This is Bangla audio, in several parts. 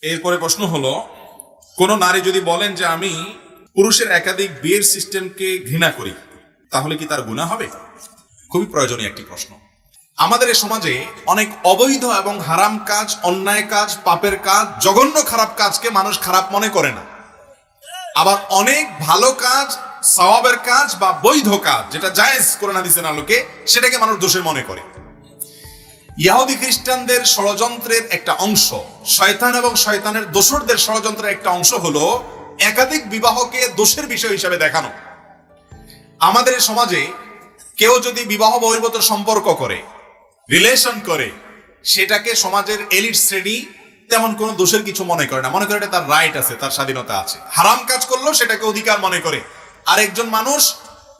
এরপরে প্রশ্ন হলো, কোন নারী যদি বলেন যে আমি পুরুষের একাধিক বিয়ের সিস্টেমকে ঘৃণা করি, তাহলে কি তার গুনাহ হবে? খুবই প্রয়োজনীয় একটি প্রশ্ন। আমাদের এই সমাজে অনেক অবৈধ এবং হারাম কাজ, অন্যায় কাজ, পাপের কাজ, জঘন্য খারাপ কাজকে মানুষ খারাপ মনে করে না। আবার অনেক ভালো কাজ, সওয়াবের কাজ বা বৈধ কাজ, যেটা জায়েজ কোরআন হাদিসের আলোকে, সেটাকে মানুষ দোষের মনে করে। ইহুদি খ্রিস্টানদের ষড়যন্ত্রের একটা অংশ, শয়তান এবং শয়তানের দোসরদের ষড়যন্ত্রের একটা অংশ হলো একাধিক বিবাহকে দোষের বিষয় হিসেবে দেখানো। আমাদের সমাজে কেউ যদি বিবাহ বহির্ভূত সম্পর্ক করে, রিলেশন করে, সেটাকে সমাজের এলিট শ্রেণী তেমন কোনো দোষের কিছু মনে করে না, মনে করে এটা তার রাইট আছে, তার স্বাধীনতা আছে। হারাম কাজ করলো সেটাকে অধিকার মনে করে। আর একজন মানুষ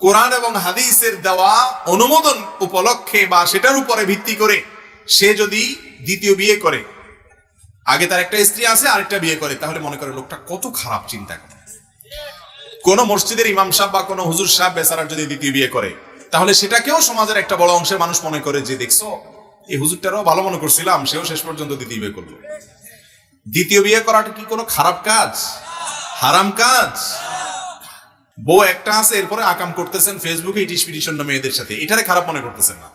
কোরআন এবং হাদিসের দেওয়া অনুমোদন উপলক্ষে বা সেটার উপরে ভিত্তি করে সে যদি দ্বিতীয় বিয়ে করে, আগে তার একটা স্ত্রী আছে, আরেকটা বিয়ে করে, তাহলে মনে করে লোকটা কত খারাপ চিন্তা করে। কোন মসজিদের ইমাম সাহেব বা কোন হুজুর সাহেব বেচারার যদি দ্বিতীয় বিয়ে করে, তাহলে সেটাকেও সমাজের একটা বড় অংশের মানুষ মনে করে যে দেখছো, এই হুজুরটারও ভালো মনে করছিলাম, সেও শেষ পর্যন্ত দ্বিতীয় বিয়ে করলো। দ্বিতীয় বিয়ে করাটা কি কোনো খারাপ কাজ, হারাম কাজ? বউ একটা আছে, এরপরে আকাম করতেছেন ফেসবুকে ইটিশ পিটিশন মেয়েদের সাথে, এটারে খারাপ মনে করতেছেন না,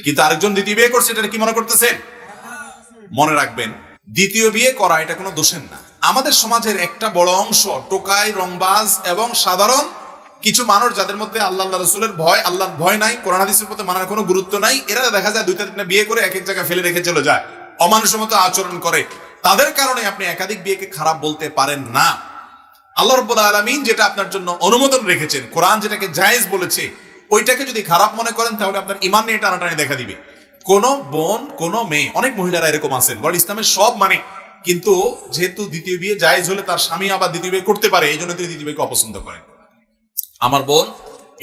কিন্তু আরেকজন দ্বিতীয় বিয়ে করছে, এটা কি মনে করতেছেন? মনে রাখবেন, দ্বিতীয় বিয়ে করা এটা কোনো দোষের না। আমাদের সমাজের একটা বড় অংশ টোকাই, রংবাজ এবং সাধারণ কিছু মানুষ, যাদের মধ্যে আল্লাহ রাসূলের ভয়, আল্লাহর ভয় নাই, কোরআন হাদিসের প্রতি মানার কোনো গুরুত্ব নাই, এরা দেখা যায় দুইটা তিনটা বিয়ে করে এক এক জায়গায় ফেলে রেখে চলে যায়, অমানুষের মতো আচরণ করে। তাদের কারণে আপনি একাধিক বিয়েকে খারাপ বলতে পারেন না। আল্লাহ রাব্বুল আলামিন যেটা আপনার জন্য অনুমোদন রেখেছেন, কোরআন যেটাকে জায়েজ বলেছে, ওইটাকে যদি খারাপ মনে করেন, তাহলে আপনার ঈমান নিয়ে টানাটানি দেখা দিবে। কোন বোন, কোন মেয়ে, অনেক মহিলারা এরকম আছেন, বড় ইসলামের সব মানে, কিন্তু যেহেতু দ্বিতীয় বিয়ে জায়েজ হলে তার স্বামী আবার দ্বিতীয় বিয়ে করতে পারে, এই জন্য তিনি দ্বিতীয় বিয়েকে অপছন্দ করেন। আমার বোন,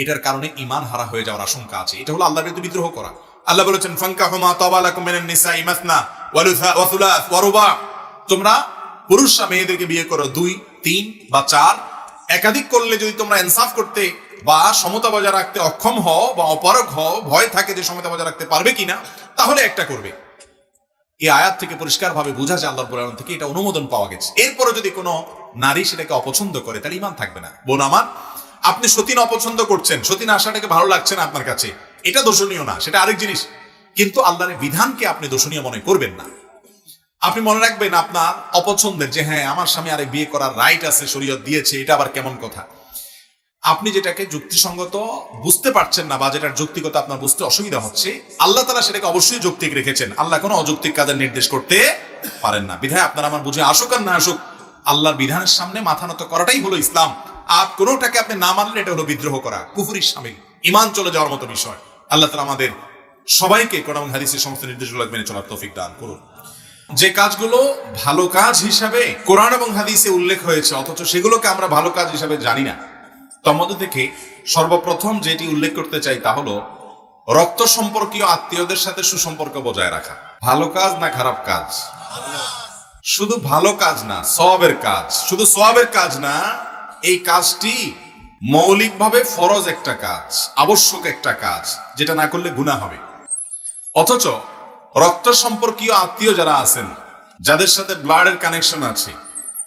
এটার কারণে ঈমান হারা হয়ে যাওয়ার আশঙ্কা আছে। এটা হলো আল্লাহর বিরুদ্ধে বিদ্রোহ করা। আল্লাহ বলেছেন, ফানকাহু মা তাবা লাকুম মিনান নিসাই মাসনা ওয়া সুলাস ওয়া রুবা, তোমরা পুরুষরা মেয়েদেরকে বিয়ে করো 2, 3 বা 4। একাধিক করলে যদি তোমরা ইনসাফ করতে বা সমতা বজায় রাখতে অক্ষম হও বা অপারগ হও, ভয় থাকে যে সমতা বজায় রাখতে পারবে কিনা, তাহলে একটা করবে। এই আয়াত থেকে পরিষ্কারভাবে বোঝা যায় আল্লাহর কোরআন থেকে এটা অনুমোদন পাওয়া গেছে। এরপরে যদি কোনো নারী সেটাকে অপছন্দ করে, তাহলে ঈমান থাকবে না। বোন আমার, আপনি সতীন অপছন্দ করছেন, সতীন আশাটাকে ভালো লাগছে না আপনার কাছে, এটা দোষণীয় না, সেটা আরেক জিনিস, কিন্তু আল্লাহর বিধানকে আপনি দোষণীয় মনে করবেন না। আপনি মনে রাখবেন আপনার অপছন্দের, যে হ্যাঁ আমার স্বামী আরেক বিয়ে করার রাইট আছে, শরীয়ত দিয়েছে, এটা আবার কেমন কথা। আপনি যেটাকে যুক্তিসঙ্গত বুঝতে পারছেন না বা যেটার যৌক্তিকতা আপনার বুঝতে অসুবিধা হচ্ছে, আল্লাহ তাআলা সেটাকে অবশ্যই যৌক্তিক রেখেছেন। আল্লাহ কোনো অযৌক্তিক কাজের নির্দেশ করতে পারেন না। বিধায় আপনার আমার বুঝে আসুক আর না আসুক, আল্লাহর বিধানের সামনে মাথা নত করাটাই হলো ইসলাম। আর কোনোটাকে আপনি না মানলে এটা হলো বিদ্রোহ করা, কুফরির শামিল, ঈমান চলে যাওয়ার মতো বিষয়। আল্লাহ তাআলা আমাদের সবাইকে কোরআন এবং হাদিসের সমস্ত নির্দেশগুলো মেনে চলার তৌফিক দান করুন। যে কাজগুলো ভালো কাজ হিসাবে কোরআন এবং হাদিসে উল্লেখ হয়েছে, অথচ সেগুলোকে আমরা ভালো কাজ হিসাবে জানি না, তার মধ্যে থেকে সর্বপ্রথম যেটি উল্লেখ করতে চাই তা হলো রক্ত সম্পর্কীয় আত্মীয়দের সাথে সুসম্পর্ক বজায় রাখা। ভালো কাজ না খারাপ কাজ? শুধু ভালো কাজ না, সওয়াবের কাজ। শুধু সওয়াবের কাজ না, এই কাজটি মৌলিকভাবে ফরজ একটা কাজ, আবশ্যক একটা কাজ, যেটা না করলে গুনাহ হবে। অথচ রক্ত সম্পর্কীয় আত্মীয় যারা আছেন, যাদের সাথে ব্লাডের কানেকশন আছে,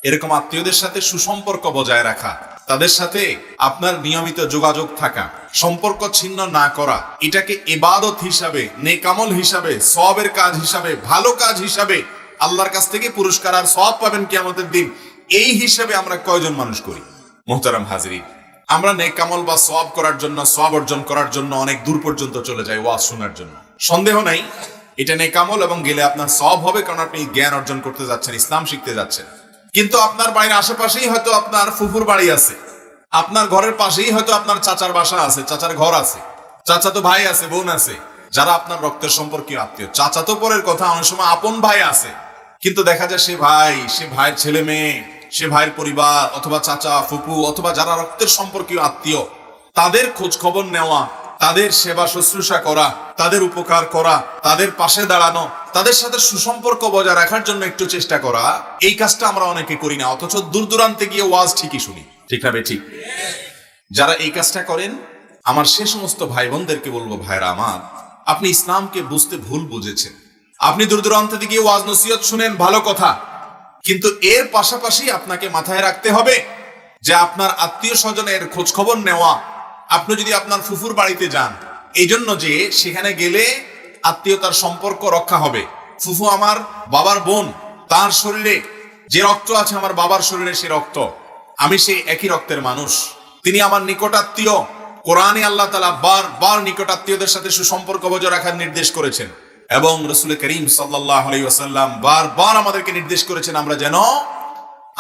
এরকম আত্মীয়দের সাথে সুসম্পর্ক বজায় রাখা, তাদের সাথে আপনার নিয়মিত যোগাযোগ থাকা, সম্পর্ক ছিন্ন না করা, এটাকে ইবাদত হিসাবে, নেকামল হিসাবে, সওয়াবের কাজ হিসাবে, ভালো কাজ হিসাবে, আল্লাহর কাছ থেকে পুরস্কার আর সওয়াব পাবেন কিয়ামতের দিন, এই হিসাবে আমরা কয়জন মানুষ করি? মুহতারাম হাজিরিন, আমরা নেকামল বা সওয়াব করার জন্য, সওয়াব অর্জন করার জন্য অনেক দূর পর্যন্ত চলে যাই ওয়াজ শোনার জন্য। সন্দেহ নাই এটা নেকামল এবং গেলে আপনার সওয়াব হবে, কারণ আপনি জ্ঞান অর্জন করতে যাচ্ছেন, ইসলাম শিখতে যাচ্ছেন। কিন্তু আপনার বাড়ির আশেপাশেই হয়তো আপনার ফুফুর বাড়ি আছে, আপনার ঘরের পাশেই হয়তো আপনার চাচার বাসা আছে, চাচার ঘর আছে, চাচাতো ভাই আছে, বোন আছে, যারা আপনার রক্তের সম্পর্কীয় আত্মীয়। চাচাতো পরের কথা, অনেক সময় আপন ভাই আছে, কিন্তু দেখা যায় সে ভাইয়ের ছেলে মেয়ে, সে ভাইয়ের পরিবার, অথবা চাচা, ফুপু, অথবা যারা রক্তের সম্পর্কীয় আত্মীয়, তাদের খোঁজ খবর নেওয়া, তাদের সেবা শুশ্রূষা করা, তাদের উপকার করা, তাদের পাশে দাঁড়ানো, তাদের সাথে সুসম্পর্ক বজায় রাখার জন্য একটু চেষ্টা করা, এই কাজটা আমরা অনেকে করি না। অথচ দূর দূরান্তে গিয়ে ওয়াজ ঠিকই শুনি, ঠিক না ঠিক? যারা এই কাজটা করেন, আমার সে সমস্ত ভাই বোনদেরকে বলবো, ভাইরা আমার, আপনি ইসলামকে বুঝতে ভুল বুঝেছেন। আপনি দূর দূরান্তে গিয়ে ওয়াজ নসিহত শুনেন, ভালো কথা, কিন্তু এর পাশাপাশি আপনাকে মাথায় রাখতে হবে যে আপনার আত্মীয় স্বজনের খোঁজ খবর নেওয়া। আপনি যদি আপনার ফুফুর বাড়িতে যান এই জন্য যে সেখানে গেলে আত্মীয়তার সম্পর্ক রক্ষা হবে। ফুফু আমার বাবার বোন, তার শরীরে যে রক্ত আছে আমার বাবার শরীরে সে রক্ত, আমি সেই একই রক্তের মানুষ, তিনি আমার নিকটাত্মীয়। কোরআনে আল্লাহ তাআলা বারবার নিকটাত্মীয়দের সাথে সুসম্পর্ক বজায় রাখার নির্দেশ করেছেন এবং রাসূল করিম সাল্লাল্লাহু আলাইহি ওয়াসাল্লাম বারবার আমাদেরকে নির্দেশ করেছেন আমরা যেন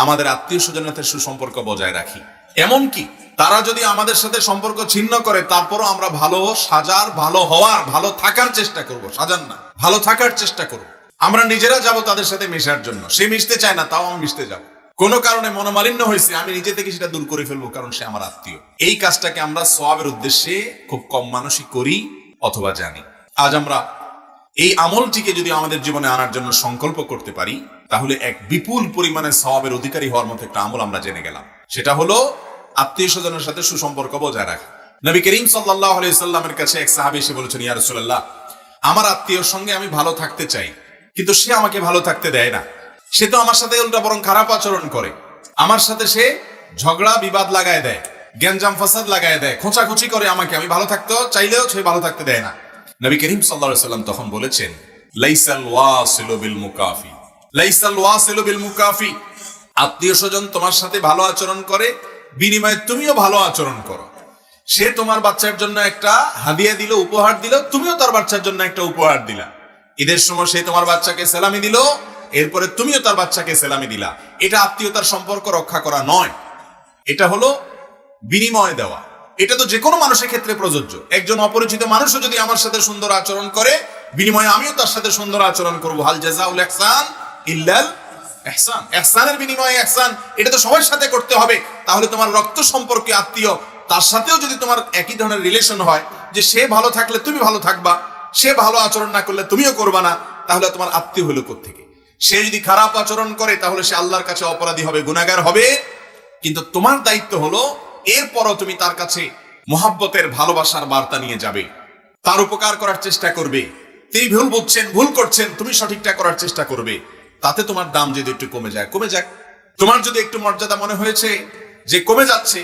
আমাদের আত্মীয় স্বজনের সাথে সুসম্পর্ক বজায় রাখি। এমনকি তারা যদি আমাদের সাথে সম্পর্ক ছিন্ন করে তারপরও আমরা ভালো সাজার, ভালো হওয়ার, ভালো থাকার চেষ্টা করব। সাজান না, ভালো থাকার চেষ্টা করব। আমরা নিজেরা যাব তাদের সাথে মেশার জন্য, সে মিশতে চায় না তাও আমি মিশতে যাব। কোনো কারণে মনোমালিন্য হয়েছে, আমি নিজে থেকে সেটা দূর করে ফেলবো কারণ সে আমার আত্মীয়। এই কাজটাকে আমরা সওয়াবের উদ্দেশ্যে খুব কম মানুষই করি অথবা জানি। আজ আমরা এই আমলটিকে যদি আমাদের জীবনে আনার জন্য সংকল্প করতে পারি তাহলে এক বিপুল পরিমাণে সওয়াবের অধিকারী হওয়ার মতো একটা আমল আমরা জেনে গেলাম। সেটা হলো আত্মীয় স্বজনের সাথে সুসম্পর্ক বজায় রাখা। নবী করিম সাল্লাল্লাহু আলাইহি সাল্লামের কাছে এক সাহাবী এসে বলেছেন, ইয়া রাসূলুল্লাহ, আমার আত্মীয়র সঙ্গে আমি ভালো থাকতে চাই কিন্তু সে আমাকে ভালো থাকতে দেয় না। সে তো আমার সাথে উল্টা বরং খারাপ আচরণ করে, আমার সাথে সে ঝগড়া বিবাদ লাগায় দেয়, গ্যাঞ্জাম ফাসাদ লাগায় দেয়, খোঁচাখুচি করে আমাকে, আমি ভালো থাকতে চাইলেও সে ভালো থাকতে দেয় না। নবী করিম সাল্লাল্লাহু আলাইহি সাল্লাম তখন বলেছেন, লাইসাল ওয়াসিলু বিল মুকাফি, লাইসাল ওয়াসিলু বিল মুকাফি, আত্মীয় স্বজন তোমার সাথে ভালো আচরণ করে বিনিময়ে তুমিও ভালো আচরণ করো। সে তোমার বাচ্চার জন্য একটা হাদিয়া দিল, উপহার দিল, তুমিও তার বাচ্চার জন্য একটা উপহার দিলা। ঈদের সময় সে তোমার বাচ্চাকে সালামি দিল, এরপরে তুমিও তার বাচ্চাকে সালামি দিলা। এটা আত্মীয়তার সম্পর্ক রক্ষা করা নয়, এটা হলো বিনিময় দেওয়া। এটা তো যে কোনো মানুষের ক্ষেত্রে প্রযোজ্য। একজন অপরিচিত মানুষও যদি আমার সাথে সুন্দর আচরণ করে বিনিময়ে আমিও তার সাথে সুন্দর আচরণ করবো। হাল জাযাউল ইহসান ইল্লাল ইহসান, ইহসানের বিনিময়ে ইহসান, এটা তো সবার সাথে করতে হবে। তাহলে তোমার রক্ত সম্পর্কে আত্মীয়, তার সাথেও যদি তোমার একই ধরনের রিলেশন হয় যে সে ভালো থাকলে তুমি ভালো থাকবা, সে ভালো আচরণ না করলে তুমিও করবা না, তাহলে তোমার আত্মীয় হলো কোত্থেকে? সে যদি খারাপ আচরণ করে তাহলে সে আল্লাহর কাছে অপরাধী হবে, গুনাহগার হবে। কিন্তু তোমার দায়িত্ব হলো এরপরও তুমি তার কাছে মহাব্বতের ভালোবাসার বার্তা নিয়ে যাবে, তার উপকার করার চেষ্টা করবে। তিনি ভুল বুঝছেন, ভুল করছেন, তুমি সঠিকটা করার চেষ্টা করবে। তাতে তোমার দাম যদি একটু কমে যায়, কমে যাক। তোমার যদি একটু মর্যাদা মনে হয়েছে যে কমে যাচ্ছে,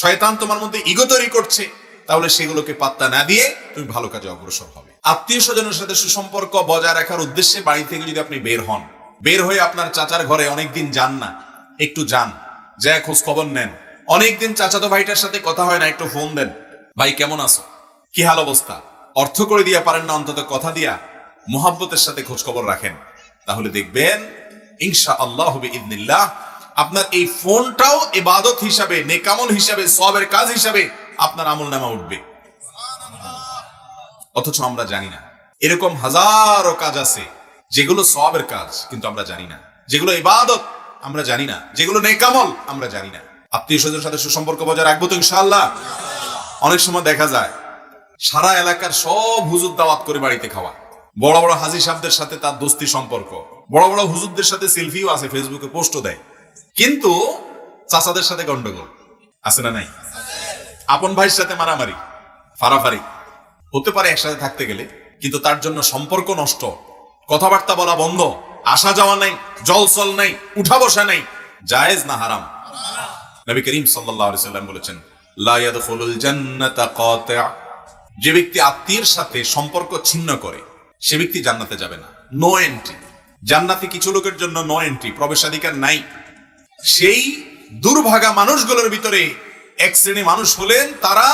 শয়তান তোমার মধ্যে ইগো তৈরি করছে, তাহলে সেগুলোকে পাত্তা না দিয়ে তুমি ভালো কাজে অগ্রসর হবে। আত্মীয় স্বজনের সাথে সুসম্পর্ক বজায় রাখার উদ্দেশ্যে বাড়ি থেকে যদি আপনি বের হন, বের হয়ে আপনার চাচার ঘরে অনেকদিন যান না, একটু যান, যা খোঁজ খবর নেন। অনেকদিন চাচাতো ভাইটার সাথে কথা হয় না, একটু ফোন দেন, ভাই কেমন আছো, কি হাল অবস্থা। অর্থ করে দিয়া পারেন না, অন্তত কথা দিয়া মুহাব্বতের সাথে খোঁজ খবর রাখেন। তাহলে দেখবেন ইনশাআল্লাহ বিইذنিল্লাহ আপনার এই ফোনটাও ইবাদত হিসাবে, নেকামল হিসাবে, সওয়াবের কাজ হিসাবে আপনার আমলনামা উঠবে। অথচ আমরা জানি না এরকম হাজারো কাজ আছে যেগুলো সওয়াবের কাজ কিন্তু আমরা জানি না, যেগুলো ইবাদত আমরা জানি না, যেগুলো নেকামল আমরা জানি না। আত্মীয় স্বজনের সাথে সুসম্পর্ক বজায় রাখবো তো ইনশাআল্লাহ। অনেক সময় দেখা যায় সারা এলাকার সব হুজুর দাওয়াত করে বাড়িতে খাওয়া, বড় বড় হাজী সাহেবদের সাথে তার দোস্তি সম্পর্ক, বড় বড় হুজুরদের সাথে সেলফিও আছে, ফেসবুকে পোস্টও দেয়, কিন্তু চাচাদের সাথে গন্ডগোল আছে না নাই? আপন ভাইয়ের সাথে মারামারি, ফারাফারি হতে পারে একসাথে থাকতে গেলে, কিন্তু তার জন্য সম্পর্ক নষ্ট, কথাবার্তা বলা বন্ধ, আসা যাওয়া নাই, জলচল নাই, উঠা বসা নাই, জায়েজ না হারাম? নবী করিম সাল্লাল্লাহু আলাইহি সাল্লাম বলেছেন, লা ইয়াদখুলুল জান্নাতা কাতি', যে ব্যক্তি আত্মীয়ের সাথে সম্পর্ক ছিন্ন করে সে ব্যক্তি জান্নাতে যাবে না, নো এন্ট্রি। জান্নাতে কিছু লোকের জন্য নো এন্ট্রি, প্রবেশাধিকার নাই। সেই দুর্ভাগা মানুষগুলোর ভিতরে এক শ্রেণী মানুষ হলেন তারা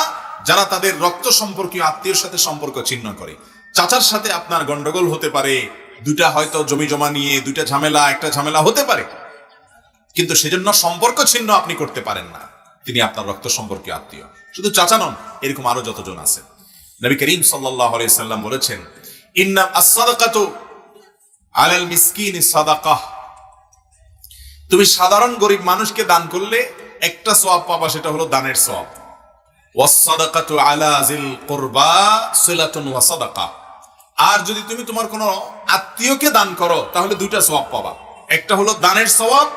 যারা তাদের রক্ত সম্পর্কীয় আত্মীয়ের সাথে সম্পর্ক ছিন্ন করে। চাচার সাথে আপনার গন্ডগোল হতে পারে, দুইটা হয়তো জমি জমা নিয়ে দুইটা ঝামেলা, একটা ঝামেলা হতে পারে, কিন্তু সেজন্য সম্পর্ক ছিন্ন আপনি করতে পারেন না। তিনি আপনার রক্ত সম্পর্কীয় আত্মীয়, শুধু চাচা নন, এরকম আরো যতজন আছে। নবী করিম সাল্লাল্লাহু আলাইহি সাল্লাম বলেছেন, ইন্না আস-সাদাকাতু আলাল মিসকিনি সাদাকাহ, তুমি সাধারণ গরিব মানুষকে দান করলে একটা সওয়াব পাবা, সেটা হলো দানের সওয়াব। ওয়াস-সাদাকাতু আলা যিল কুরবা সিলাতুন ওয়া সাদাকা, আর যদি তুমি তোমার কোনো আত্মীয়কে দান করো তাহলে দুইটা সওয়াব পাবা, একটা হলো দানের সওয়াব,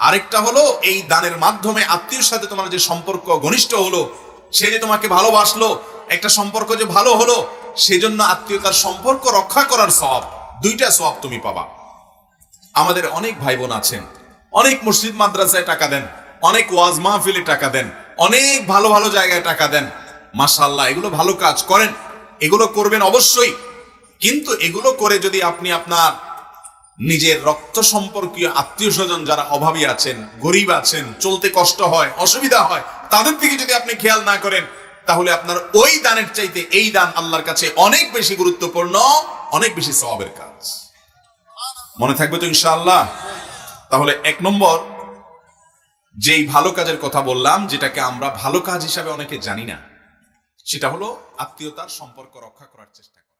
আরেকটা হলো এই দানের মাধ্যমে আত্মীয়ের সাথে তোমার যে সম্পর্ক ঘনিষ্ঠ হলো, সে যে তোমাকে ভালোবাসলো, একটা সম্পর্ক যে ভালো হলো, সেজন্য আত্মীয়তার সম্পর্ক রক্ষা করার সওয়াব, দুইটা সওয়াব তুমি পাবা। আমাদের অনেক ভাই বোন আছেন অনেক মসজিদ মাদ্রাসায় টাকা দেন, অনেক ওয়াজ মাহফিলে টাকা দেন, অনেক ভালো ভালো জায়গায় টাকা দেন। মাশাআল্লাহ, এগুলো ভালো কাজ করেন, এগুলো করবেন অবশ্যই। কিন্তু এগুলো করে যদি আপনি আপনার নিজের রক্ত সম্পর্কীয় আত্মীয় স্বজন যারা অভাবী আছেন, গরিব আছেন, চলতে কষ্ট হয়, অসুবিধা হয়, তাদের দিকে যদি আপনি খেয়াল না করেন, তাহলে আপনার ওই দানের চাইতে এই দান আল্লাহর কাছে অনেক বেশি গুরুত্বপূর্ণ, অনেক বেশি সওয়াবের কাজ। মনে থাকবে তো ইনশাআল্লাহ? তাহলে 1 নম্বর যেই ভালো কাজের কথা বললাম, যেটাকে আমরা ভালো কাজ হিসাবে অনেকে জানি না, সেটা হলো আত্মীয়তার সম্পর্ক রক্ষা করার চেষ্টা করা।